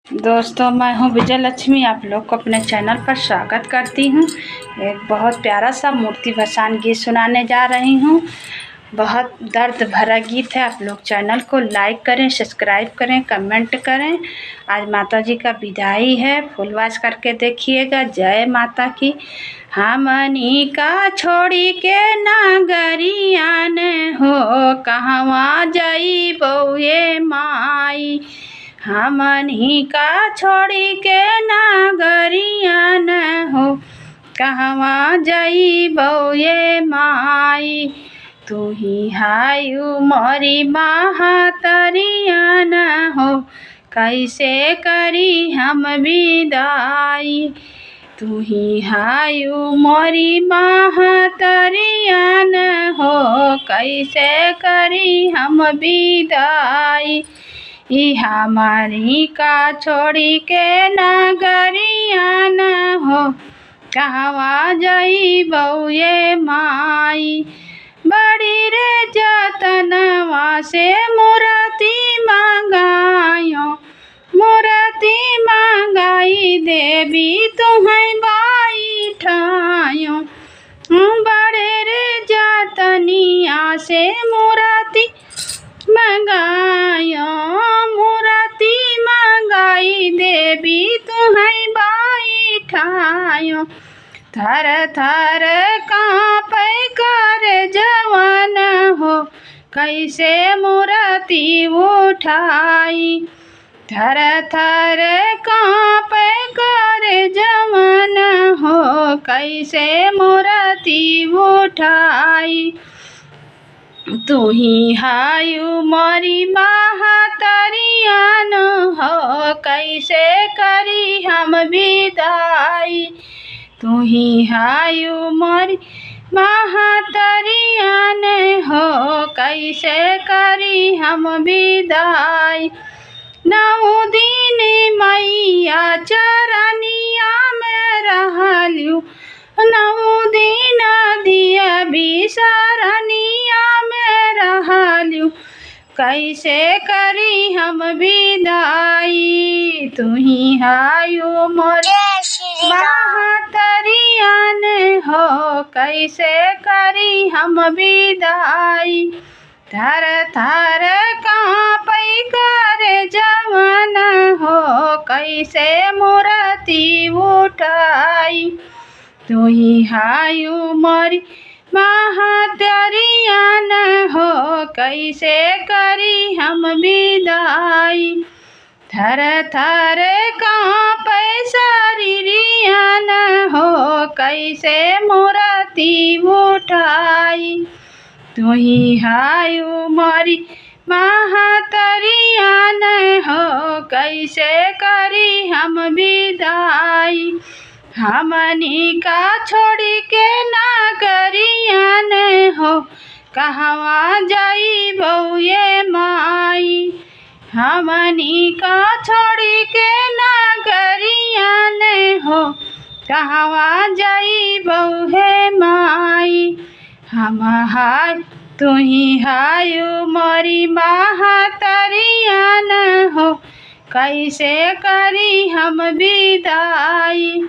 दोस्तों, मैं हूं विजय लक्ष्मी। आप लोग को अपने चैनल पर स्वागत करती हूं। एक बहुत प्यारा सा मूर्ति भसान गीत सुनाने जा रही हूं। बहुत दर्द भरा गीत है। आप लोग चैनल को लाइक करें, सब्सक्राइब करें, कमेंट करें। आज माता जी का विदाई है, फुलवास करके देखिएगा। जय माता की। हमनी का छोड़ी के नागरिया ने हो, कहवा जइबो ये माई। हमनी का छोड़ी के नागरिया न हो, कहवा जइबो ये माई। तू ही हायु मोरी महातरिया न हो, कैसे करी हम विदाई। तू ही हायु मोरी महातरिया न हो, कैसे करी हम विदाई। हमारी का छोड़ी के नागरिया न हो, कहवा जइबो ये माई। बड़ी रे जतनवा से मूर्ति मंगायो, मूर्ति मंगाई देवी तुम्हें बैठायो। बड़े रे जतनिया से मूर्ति मंगायो, मूर्ति मंगाई देवी तुम्हें बैठायो। थर थर काँपे कर जवान हो, कैसे मूर्ति उठाई। थर थर काँपे कर जवान हो, कैसे मूर्ति उठाई। तू ही हायु मोरी महातरिया न हो, कैसे करी हम विदाई। तू ही हायु मोरी महातरिया न हो, कैसे करी हम विदाई। 9 दिन मैया चरनिया में रहलू, 9 दिन दिया बिसरनिया में रहलू, कैसे करी हम विदाई। तू ही हायु मोरी महातरिया न हो, कैसे करी हम विदाई। थर थर काँपे कर जवान हो, कैसे मूर्ति उठाई। तू ही हायु मोरी महातरिया न हो, कैसे करी हम विदाई। थर थर काँपे शरीरिया न हो, कैसे मूर्ति उठाई। तू ही हायु मोरी महातरिया न हो, कैसे करी हम विदाई। हमनी का छोड़ी के नागरिया न हो, कहवा जइबो ये माई। हमनी का छोड़ी के नागरिया न हो, कहवा जइबो हे माई। हम हाय तू ही हायु मोरी महातरिया न हो, कैसे करी हम विदाई।